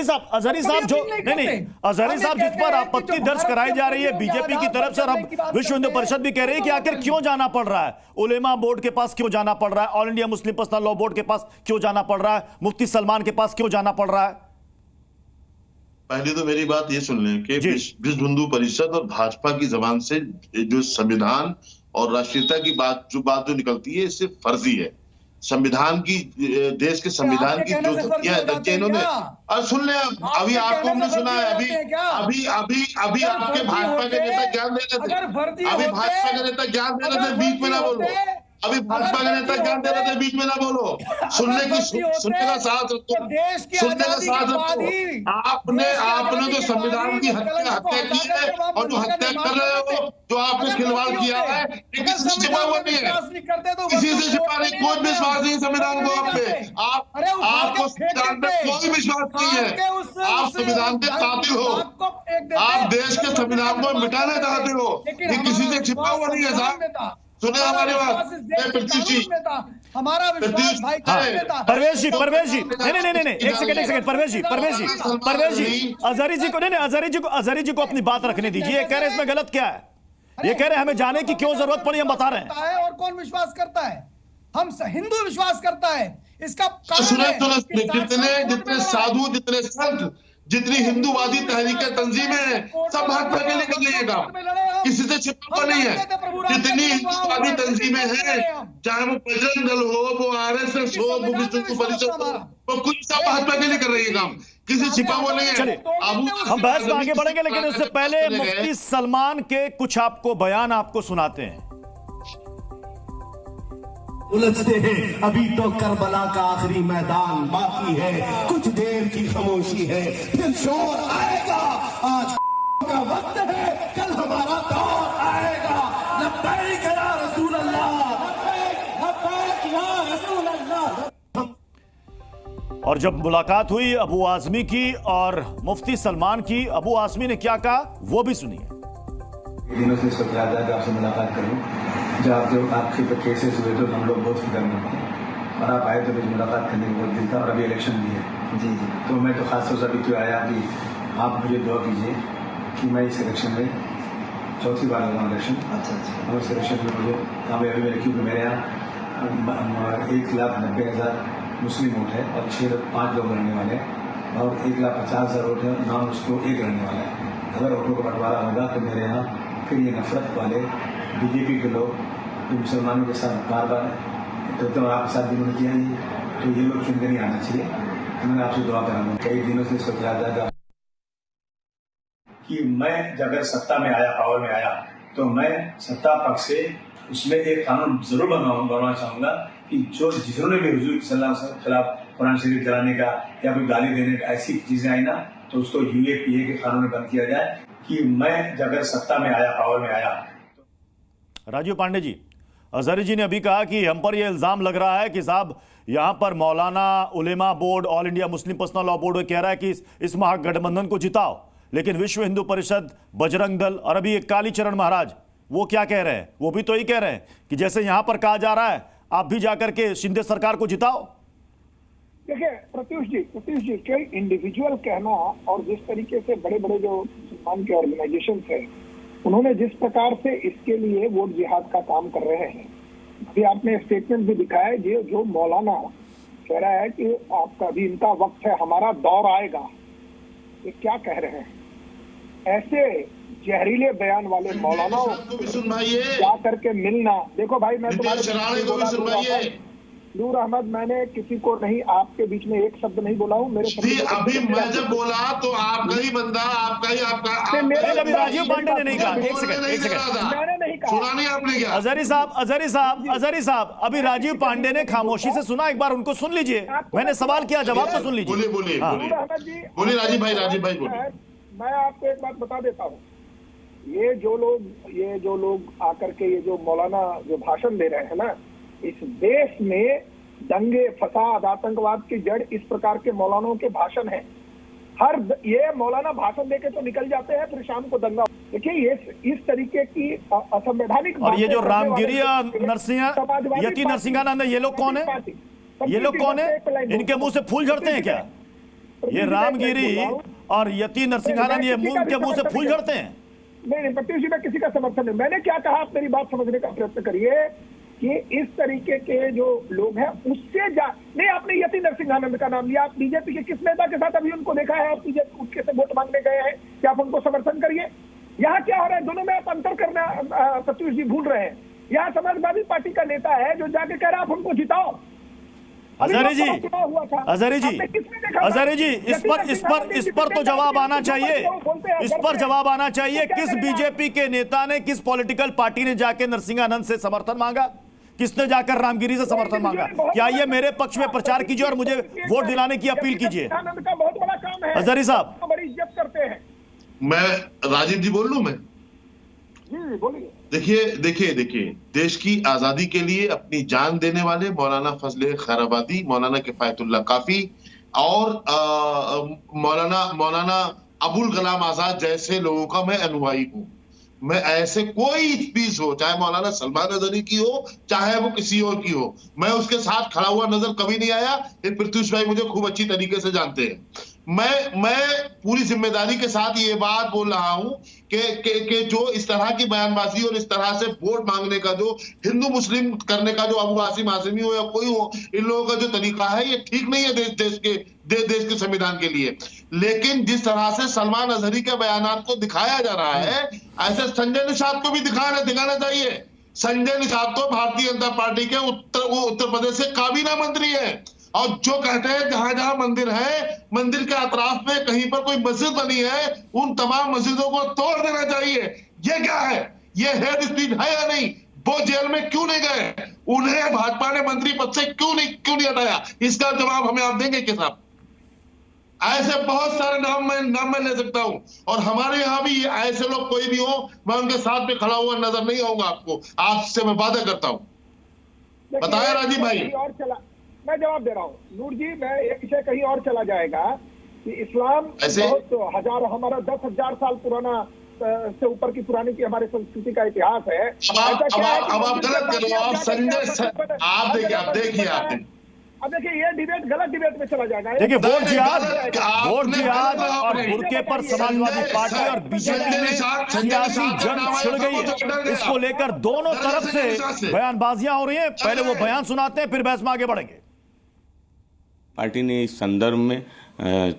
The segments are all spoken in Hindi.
अजहरी साहब जो नहीं अजहरी साहब जिस पर आपत्ति दर्ज कराई जा रही है बीजेपी की तरफ से, और अब विश्व हिंदू परिषद भी कह रही है कि आखिर क्यों जाना पड़ रहा है, उलेमा बोर्ड के पास क्यों जाना पड़ रहा है, all India Muslim Personal Law board के पास क्यों जाना पड़ रहा है, मुफ्ती सलमान के पास क्यों जाना पड़ रहा है? पहले तो मेरी बात ये सुन लें कि विश्व हिंदू परिषद और भाजपा की जबान से जो संविधान और राष्ट्रीयता की बात जो निकलती है, इससे फर्जी है। संविधान की, देश के संविधान की जो धज्जियां इन्होंने, और सुन ले, अभी आपको हमने सुना है, अभी आपके भाजपा के नेता ज्ञान दे रहे थे, अभी भाजपा के नेता ज्ञान दे रहे थे, बीच में ना बोलो, अभी भाजपा के नेता ज्ञान दे रहे थे, बीच में ना बोलो, सुनने का साथ रखो, सुनने का साथ रखो। आपने जो संविधान की हत्या की है और जो हत्या कर रहे हो, जो आपने खिलवाड़ किया है, किसी से छिपा हुआ नहीं है, किसी से छिपा नहीं, कोई विश्वास नहीं संविधान को आप पे, आपको संविधान पे कोई विश्वास नहीं है, आप संविधान के कातिल हो, आप देश के संविधान को मिटाना चाहते हो, ये किसी से छिपा हुआ नहीं है साहब। सुने हमारी बात, हमारा विश्वास भाई परवेश जी नहीं, एक सेकंड परवेश जी अजहरी जी को अपनी बात रखने दीजिए। ये कह रहे इसमें गलत क्या है, ये कह रहे हमें जाने की क्यों जरूरत पड़ी, हम बता रहे हैं। और कौन विश्वास करता है? हम हिंदू विश्वास करता है। इसका जितने साधु, जितने संत, जितनी हिंदूवादी तहरीकें, तंजीमें हैं, सब भाजपा के लिए कर रही है काम, किसी से छिपा हुआ नहीं है। जितनी हिंदूवादी तंजीमें हैं, चाहे वो बजरंग दल हो, वो आरएसएस हो, वो विश्व हिंदू परिषद हो, वो कुछ सब भाजपा के लिए कर रही है काम, किसी छिपा हुआ नहीं है। चलिए हम बहस में आगे बढ़ेंगे, लेकिन उससे पहले मुफ्ती सलमान के कुछ आपको बयान आपको सुनाते हैं। उलझते हैं अभी तो करबला का आखिरी मैदान बाकी है, कुछ देर की खामोशी है, फिर शोर आएगा, आज का वक्त है, कल हमारा दौर आएगा। लब्बैक या रसूल अल्लाह, लब्बैक या रसूल अल्लाह। और जब मुलाकात हुई अबू आजमी की और मुफ्ती सलमान की, अबू आजमी ने क्या कहा वो भी सुनिए। दिनों से सोच रहा था कि आपसे मुलाकात करूं, जब आपके तो केसेस हुए तो हम लोग बहुत फिक्र में थे, और आप आए तो मुझे मुलाकात करने को बहुत दिल था, और अभी इलेक्शन भी है जी, तो मैं तो खास तौर से अभी क्यों आया कि आप मुझे दुआ कीजिए कि मैं इस इलेक्शन में चौथी बार लगा इलेक्शन। अच्छा। और इस इलेक्शन में मुझे कामयाबी मिली, क्योंकि मेरे यहाँ 1,90,000 मुस्लिम वोट है और 5 लोग लड़ने वाले हैं, और 1,50,000 वोट है, नॉन उसको 1 लड़ने वाला है। अगर वोटों का बंटवारा होगा तो मेरे यहाँ फिर ये नफरत वाले बीजेपी के लोग जो मुसलमानों के साथ बार बार तो आपके साथ जिन्होंने किया ही, तो ये लोग चुन के नहीं आना चाहिए। तो मैंने आपसे दुआ करा, कई दिनों से सोच रहा था कि मैं जब अगर सत्ता में आया, पावर में आया, तो मैं सत्ता पक्ष से उसमें एक कानून जरूर बनवाना चाहूंगा कि जो जिन्होंने भी हुजूर सल्लल्लाहु अलैहि वसल्लम के खिलाफ कुरान शरीफ जलाने का या फिर गाली देने का ऐसी चीजें आई ना, तो उसको UAPA के कानून में बंद किया जाए कि मैं जब अगर सत्ता में आया, पावर में आया। राजीव पांडे जी, अजहरी जी ने अभी कहा कि हम पर यह इल्जाम लग रहा है कि साहब यहां पर मौलाना, उलेमा Board, All India Muslim Personal Law Board कह रहा है कि इस महागठबंधन को जिताओ, लेकिन विश्व हिंदू परिषद, बजरंग दल और अभी एक कालीचरण महाराज, वो क्या कह रहे हैं? वो भी तो यही कह रहे हैं कि जैसे यहां पर कहा जा रहा है आप भी जाकर के शिंदे सरकार को जिताओ। देखिए प्रत्युष जी, कोई इंडिविजुअल कहना, और जिस तरीके से बड़े बड़े जो मुसलमान के ऑर्गेनाइजेशन है, उन्होंने जिस प्रकार से इसके लिए वोट जिहाद का काम कर रहे हैं, अभी आपने स्टेटमेंट भी दिखाया है, जो मौलाना कह रहा है कि आपका भी इनका वक्त है, हमारा दौर आएगा, ये क्या कह रहे हैं? ऐसे जहरीले बयान वाले मौलानाओं जा करके मिलना। देखो भाई, मैं तुम्हारे नूर अहमद, मैंने किसी को नहीं, आपके बीच में एक शब्द नहीं बोला हूँ। मेरे अभी मैं जब बोला तो आपका ही बंदा, आपका ही अभी राजीव पांडे ने नहीं कहा। एक सेकंड मैंने नहीं कहा, सुना नहीं आपने क्या? अजहरी साहब अभी राजीव पांडे ने खामोशी से सुना, एक बार उनको सुन लीजिए। मैंने सवाल किया, जवाब तो सुन लीजिए। बोलिए राजीव भाई बोलिए। मैं आपको एक बात बता देता हूँ, ये जो लोग आकर के ये जो मौलाना जो भाषण दे रहे हैं ना, इस देश में दंगे, फसाद, आतंकवाद की जड़ इस प्रकार के मौलानाओं के भाषण हैं। ये मौलाना भाषण देके तो निकल जाते हैं, फिर शाम को दंगा। देखिए ये इस तरीके की असंवैधानिक, और ये जो रामगिरी नरसिंहानंद, ये लोग कौन है? ये लोग कौन है? इनके मुंह से फूल झड़ते हैं क्या? ये रामगिरी और यति नरसिंहानंद ये मुंह के मुंह से फूल झड़ते हैं। नहीं प्रत्युष जी, मैं किसी का समर्थन नहीं, मैंने क्या कहा आप मेरी बात समझने का प्रयत्न करिए कि इस तरीके के जो लोग हैं उससे नहीं, आपने यति नरसिंहानंद का नाम लिया, आप बीजेपी के किस नेता के साथ अभी उनको देखा है? आप बीजेपी उनके से वोट मांगने गए हैं कि आप उनको समर्थन करिए? यहाँ क्या हो रहा है, दोनों में आप अंतर करना प्रत्युष जी भूल रहे हैं। यहाँ समाजवादी पार्टी का नेता है जो जाके कह रहा है आप हमको जिताओ। हजारी जी, इस पर तो जवाब आना चाहिए, इस पर जवाब आना चाहिए। किस बीजेपी के नेता ने, किस पॉलिटिकल पार्टी ने जाके नरसिंहानंद से समर्थन मांगा? किसने जाकर रामगिरी से समर्थन मांगा? क्या ये मेरे पक्ष में प्रचार कीजिए और मुझे वोट दिलाने की अपील कीजिए। का बहुत बड़ा काम है, हजारी साहब बड़ी इज्जत करते हैं। मैं राजीव जी बोल लूं मैं? बोलिए। देखिए, देश की आजादी के लिए अपनी जान देने वाले मौलाना फजले खैराबादी, मौलाना किफायतुल्लाह काफी और मौलाना अबुल कलाम आजाद जैसे लोगों का मैं अनुयायी हूं। मैं ऐसे कोई स्पीच हो, चाहे मौलाना सलमान अजहरी की हो, चाहे वो किसी और की हो, मैं उसके साथ खड़ा हुआ नजर कभी नहीं आया। ये प्रत्युष भाई मुझे खूब अच्छी तरीके से जानते हैं। मैं पूरी जिम्मेदारी के साथ ये बात बोल रहा हूं कि जो इस तरह की बयानबाजी और इस तरह से वोट मांगने का, जो हिंदू मुस्लिम करने का, जो अबू आसिम आसिमी हो या कोई हो, इन लोगों का जो तरीका है ये ठीक नहीं है देश के संविधान के लिए। लेकिन जिस तरह से सलमान अजहरी के बयानात को दिखाया जा रहा है, ऐसे संजय निषाद को भी दिखाना चाहिए। संजय निषाद तो भारतीय जनता पार्टी के उत्तर प्रदेश से काबीना मंत्री है और जो कहते हैं जहां जहां मंदिर है, मंदिर के अतराफ में कहीं पर कोई मस्जिद बनी है, उन तमाम मस्जिदों को तोड़ देना चाहिए। ये क्या है? ये हेड स्पीच है या नहीं? वो जेल में क्यों नहीं गए? उन्हें भाजपा ने मंत्री पद से क्यों नहीं हटाया? इसका जवाब हमें आप देंगे कि साहब? ऐसे बहुत सारे नाम मैं ले सकता हूं और हमारे यहां भी ऐसे लोग कोई भी हो, मैं उनके साथ में खड़ा हुआ नजर नहीं आऊंगा आपको, आपसे मैं वादा करता हूं। बताया राजीव भाई? और चला, मैं जवाब दे रहा हूँ नूर जी, मैं एक विषय कहीं और चला जाएगा कि इस्लाम बहुत हजार, हमारा 10,000 साल पुराना से ऊपर की पुरानी की हमारी संस्कृति का इतिहास है। अब आप गलत कर रहे हो। आप संजय, आप देखिए अब देखिए ये डिबेट गलत डिबेट में चला जाएगा। देखिए वोट जिहाद और बुर्के पर समाजवादी पार्टी और बीजेपी में सियासी जंग छिड़ गई है। इसको लेकर दोनों तरफ से बयानबाजियां हो रही हैं। पहले वो बयान सुनाते हैं, फिर बहस में आगे बढ़ेंगे। पार्टी ने इस संदर्भ में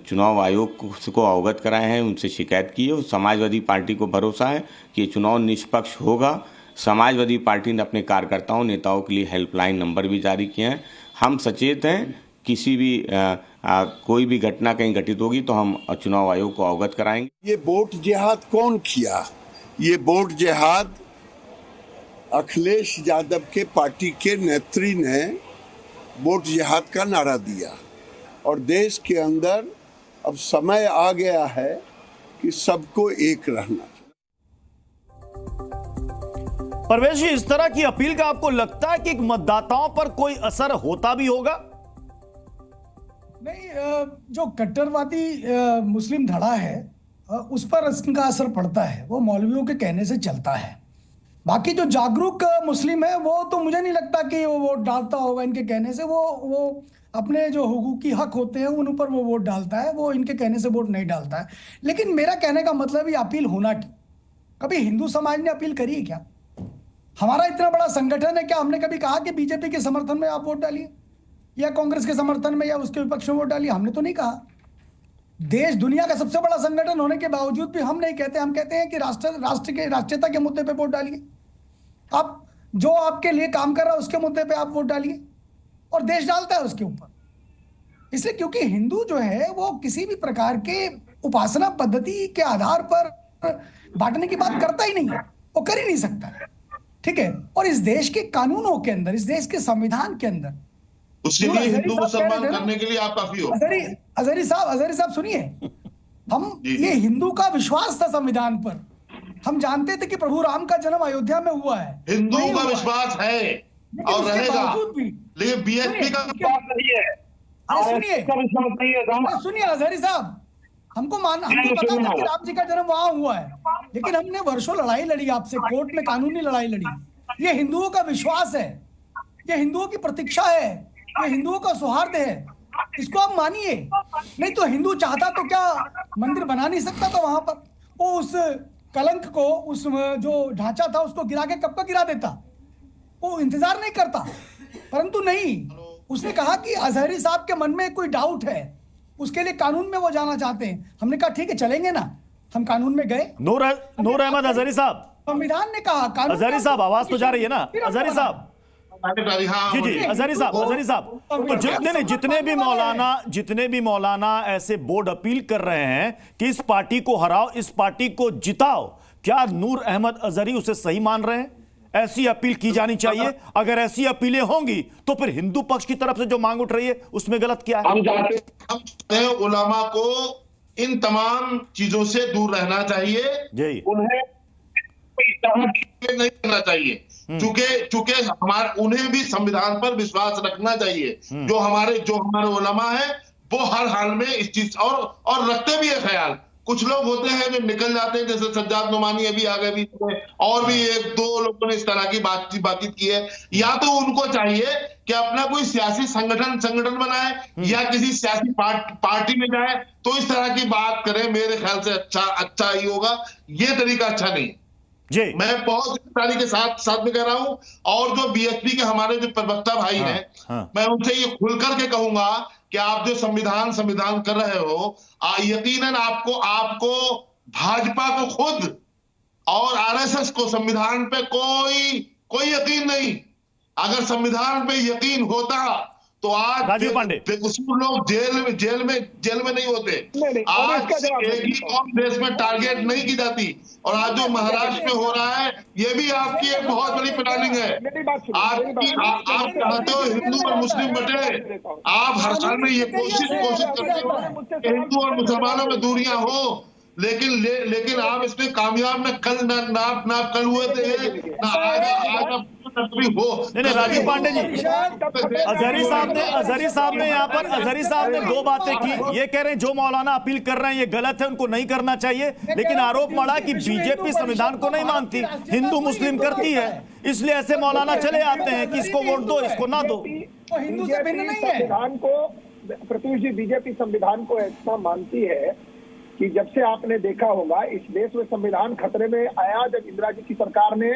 चुनाव आयोग को अवगत कराए हैं, उनसे शिकायत की है। समाजवादी पार्टी को भरोसा है कि ये चुनाव निष्पक्ष होगा। समाजवादी पार्टी ने अपने कार्यकर्ताओं नेताओं के लिए हेल्पलाइन नंबर भी जारी किए हैं। हम सचेत हैं, किसी भी कोई भी घटना कहीं घटित होगी तो हम चुनाव आयोग को अवगत कराएंगे। ये वोट जिहाद कौन किया? ये वोट जिहाद अखिलेश यादव के पार्टी के नेत्री ने वोट जिहाद का नारा दिया और देश के अंदर अब समय आ गया है कि सबको एक रहना। परवेश जी, इस तरह की अपील का आपको लगता है कि मतदाताओं पर कोई असर होता भी होगा? नहीं, जो कट्टरवादी मुस्लिम धड़ा है उस पर इसका असर पड़ता है, वो मौलवियों के कहने से चलता है। बाकी जो जागरूक मुस्लिम है वो तो मुझे नहीं लगता कि वो वोट डालता होगा इनके कहने से। वो अपने जो हुकूकी हक होते हैं उन ऊपर वो वोट डालता है, वो इनके कहने से वोट नहीं डालता है। लेकिन मेरा कहने का मतलब ये अपील होना क्यों? कभी हिंदू समाज ने अपील करी है क्या? हमारा इतना बड़ा संगठन है, क्या हमने कभी कहा कि बीजेपी के समर्थन में आप वोट डालिए या कांग्रेस के समर्थन में या उसके विपक्ष में वोट डालिए? हमने तो नहीं कहा। देश दुनिया का सबसे बड़ा संगठन होने के बावजूद भी हम नहीं कहते। हम कहते हैं कि राष्ट्रीयता के मुद्दे पे वोट डालिए। आप जो आपके लिए काम कर रहा है उसके मुद्दे पे आप वोट डालिए, और देश डालता है उसके ऊपर। इसलिए क्योंकि हिंदू जो है वो किसी भी प्रकार के उपासना पद्धति के आधार पर बांटने की बात करता ही नहीं है, वो कर ही नहीं सकता, ठीक है। और इस देश के कानूनों के अंदर, इस देश के संविधान के अंदर उसके लिए हिंदू मुसलमान करने के लिए आप काफी हो। अजहरी साहब सुनिए, हम ये हिंदू का विश्वास था संविधान पर। हम जानते थे कि प्रभु राम का जन्म अयोध्या में हुआ है, हिंदुओं का विश्वास है और रहेगा, लेकिन बीएसपी का विश्वास नहीं है। सुनिए अजहरी साहब, हमको पता था कि राम जी का जन्म वहां हुआ है, लेकिन हमने वर्षों लड़ाई लड़ी आपसे, कोर्ट में कानूनी लड़ाई लड़ी। ये हिंदुओं का विश्वास है, ये हिंदुओं की प्रतीक्षा है, ये हिंदुओं का सौहार्द है इसको आप मानिए। नहीं तो हिंदू चाहता तो क्या मंदिर बना नहीं सकता था वहां पर? वो उस कलंक को, उस जो ढांचा था उसको गिरा के कब का गिरा देता, वो इंतजार नहीं करता। परंतु नहीं, उसने कहा कि अजहरी साहब के मन में कोई डाउट है, उसके लिए कानून में वो जाना चाहते हैं। हमने कहा ठीक है चलेंगे ना, हम कानून में गए। नूर अहमद अजहरी साहब, संविधान ने कहा कानून। अजहरी साहब आवाज तो जा रही है ना? अजहरी साहब, जी जी, अजहरी साहब, तो जितने भी मौलाना ऐसे बोर्ड अपील कर रहे हैं कि इस पार्टी को हराओ, इस पार्टी को जिताओ, क्या नूर अहमद अजहरी उसे सही मान रहे हैं? ऐसी अपील की जानी चाहिए? अगर ऐसी अपीलें होंगी तो फिर हिंदू पक्ष की तरफ से जो मांग उठ रही है उसमें गलत क्या है? हम चाहते हैं उलमा को इन तमाम चीजों से दूर रहना चाहिए, जी, उन्हें नहीं करना चाहिए, चूंकि हमारे उन्हें भी संविधान पर विश्वास रखना चाहिए। जो हमारे उलमा है वो हर हाल में इस चीज और रखते भी है ख्याल। कुछ लोग होते हैं जो निकल जाते हैं, जैसे सज्जाद नुमानी अभी आ गए बीच में, और भी एक दो लोगों ने इस तरह की बातचीत की है। या तो उनको चाहिए कि अपना कोई सियासी संगठन बनाए या किसी सियासी पार्टी में जाए तो इस तरह की बात करें, मेरे ख्याल से अच्छा ही होगा। ये तरीका अच्छा नहीं जी। मैं बहुत ईमानदारी के साथ में कह रहा हूं। और जो बीएसपी के हमारे जो प्रवक्ता भाई हैं, मैं उनसे ये खुल करके कहूंगा कि आप जो संविधान कर रहे हो, यकीनन आपको भाजपा को खुद और आरएसएस को संविधान पे कोई यकीन नहीं। अगर संविधान पे यकीन होता तो आज राजीव पांडे, बेकसूर लोग जेल में नहीं होते। आज एक ही कौम देश में टारगेट नहीं की जाती। और आज जो महाराष्ट्र में हो रहा है, ये भी आपकी एक बहुत बड़ी प्लानिंग है। आप चाहते हो हिंदू और मुस्लिम बटे, आप हर साल में ये कोशिश करते हो कि हिंदू और मुसलमानों में दूरियां हो, लेकिन आप इसमें कामयाब न कल हुए थे, ना आज नहीं, राजीव पांडे जी, अजहरी साहब ने दो बातें की। ये कह रहे हैं जो मौलाना अपील कर रहे हैं ये गलत है, उनको नहीं करना चाहिए, लेकिन आरोप मढ़ा कि बीजेपी संविधान को नहीं मानती, हिंदू मुस्लिम करती है, इसलिए ऐसे मौलाना चले आते हैं कि इसको वोट दो, इसको ना दो। हिंदू से भिन्न नहीं है। संविधान को, प्रत्युष जी, बीजेपी संविधान को ऐसा मानती है कि जब से आपने देखा होगा इस देश में संविधान खतरे में आया जब इंदिरा जी की सरकार ने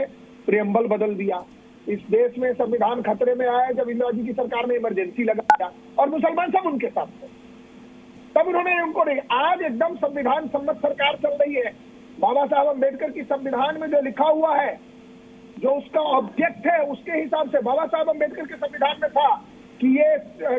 प्रियम्बल बदल दिया। इस देश में संविधान खतरे में आया जब इंदिरा जी की सरकार ने इमरजेंसी लगाया, और मुसलमान सब उनके साथ थे, तब उन्होंने उनको नहीं। आज एकदम संविधान सम्मत सरकार चल रही है। बाबा साहब अम्बेडकर की संविधान में जो लिखा हुआ है, जो उसका ऑब्जेक्ट है, उसके हिसाब से बाबा साहब अम्बेडकर के संविधान में था कि ये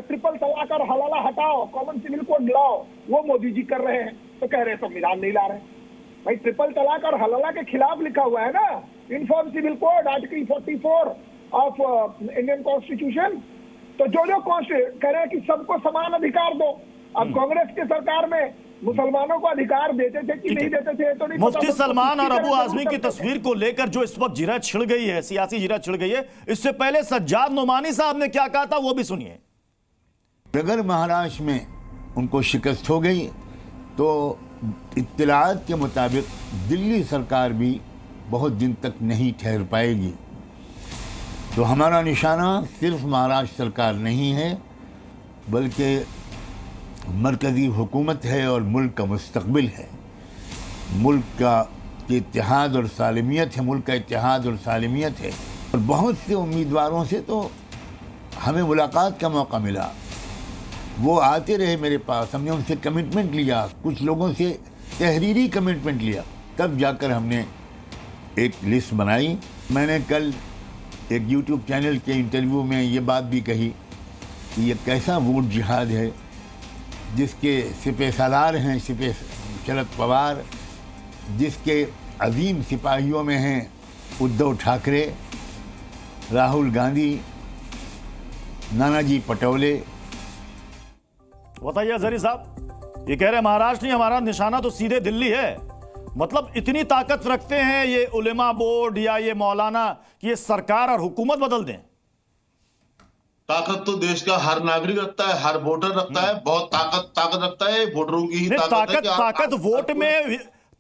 ट्रिपल तलाक और हलाला हटाओ, कॉमन सिविल कोड लाओ, वो मोदी जी कर रहे हैं, तो कह रहे हैं संविधान नहीं ला रहे। भाई ट्रिपल तलाक और हलाला के खिलाफ लिखा हुआ है ना uniform civil code, article 44 of Indian constitution. तो जो कह रहे हैं कि सबको समान अधिकार दो। अब कांग्रेस की सरकार में मुसलमानों को अधिकार देते थे कि नहीं देते थे तो नहीं। मुफ्ती सलमान और अबू आजमी की तस्वीर को लेकर जो इस वक्त जिरा छिड़ गई है, सियासी जिरा छिड़ गई है, इससे पहले सज्जाद नुमानी साहब ने क्या कहा था वो भी सुनिए। अगर महाराष्ट्र में उनको शिकस्त हो गई तो इत्तलात के मुताबिक दिल्ली सरकार भी बहुत दिन तक नहीं ठहर पाएगी। तो हमारा निशाना सिर्फ महाराष्ट्र सरकार नहीं है, बल्कि मरकज़ी हुकूमत है और मुल्क का मुस्तक़बिल है। मुल्क का इत्तेहाद और सालिमियत है, मुल्क का इत्तेहाद और सालिमियत है। और बहुत से उम्मीदवारों से तो हमें मुलाकात का मौका मिला, वो आते रहे मेरे पास, हमने उनसे कमिटमेंट लिया, कुछ लोगों से तहरीरी कमिटमेंट लिया, तब जाकर हमने एक लिस्ट बनाई। मैंने कल एक YouTube चैनल के इंटरव्यू में ये बात भी कही कि ये कैसा वोट जिहाद है जिसके सिपह सालार हैं सिपह शरद पवार, जिसके अजीम सिपाहियों में हैं उद्धव ठाकरे, राहुल गांधी, नानाजी पटोले। बताइए अजहरी साहब, ये कह रहे हैं महाराष्ट्र नहीं, हमारा निशाना तो सीधे दिल्ली है। मतलब इतनी ताकत रखते हैं ये उलेमा बोर्ड या ये मौलाना कि ये सरकार और हुकूमत बदल दें? ताकत तो देश का हर नागरिक रखता है, हर वोटर रखता है, बहुत ताकत रखता है। वोटरों की ही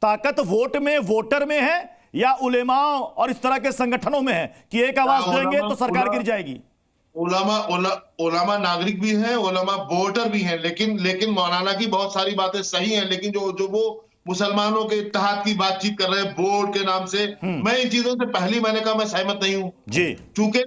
ताकत वोट में वोटर में है या उलेमा और इस तरह के संगठनों में है कि एक आवाज देंगे तो सरकार गिर जाएगी? उलमा नागरिक भी हैं, उलमा वोटर भी हैं, लेकिन मौलाना की बहुत सारी बातें सही हैं, लेकिन जो वो मुसलमानों के इत्तेहाद की बातचीत कर रहे हैं बोर्ड के नाम से, मैं इन चीजों से पहले मैंने कहा मैं सहमत नहीं हूं जी। क्योंकि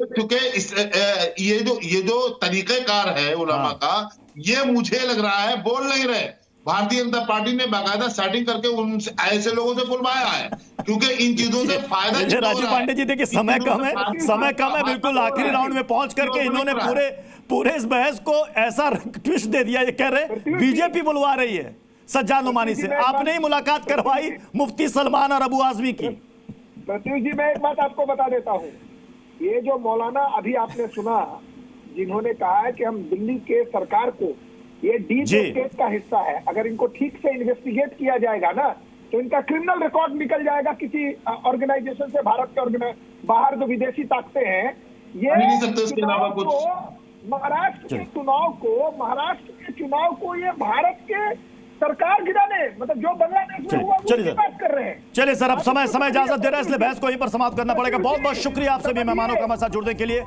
ये जो तरीकेकार है उलमा का, ये मुझे लग रहा है बोल नहीं रहे। भारतीय जनता पार्टी ने बाकायदा सेटिंग करके उन ऐसे लोगों से बुलवाया है, क्योंकि इन चीजों से फायदा राजीव पांडे जी देखिए समय कम है, बिल्कुल आखिरी राउंड में पहुंच करके इन्होंने पूरे इस बहस को ऐसा ट्विस्ट दे दिया। ये कह रहे बीजेपी बुलवा रही है सज्जाद नुमानी से, आपने ही मुलाकात करवाई मुफ्ती सलमान और अबू आजमी की। प्रत्युष जी, मैं एक बात आपको बता देता हूँ, ये जो मौलाना अभी आपने सुना जिन्होंने कहा है कि हम दिल्ली के सरकार को, ये डीप स्टेट का हिस्सा है, अगर इनको ठीक से इन्वेस्टिगेट किया जाएगा ना तो इनका क्रिमिनल रिकॉर्ड निकल जाएगा किसी ऑर्गेनाइजेशन से। भारत के बाहर जो विदेशी ताकतें हैं, ये महाराष्ट्र के चुनाव को ये भारत के सरकार गिराने, मतलब जो बांग्लादेश में हुआ वो बात कर रहे हैं। चलिए सर, अब समय इजाजत दे रहा है, इसलिए बहस को यहीं पर समाप्त करना पड़ेगा। बहुत बहुत शुक्रिया आप सभी मेहमानों का हमारे साथ जुड़ने के लिए।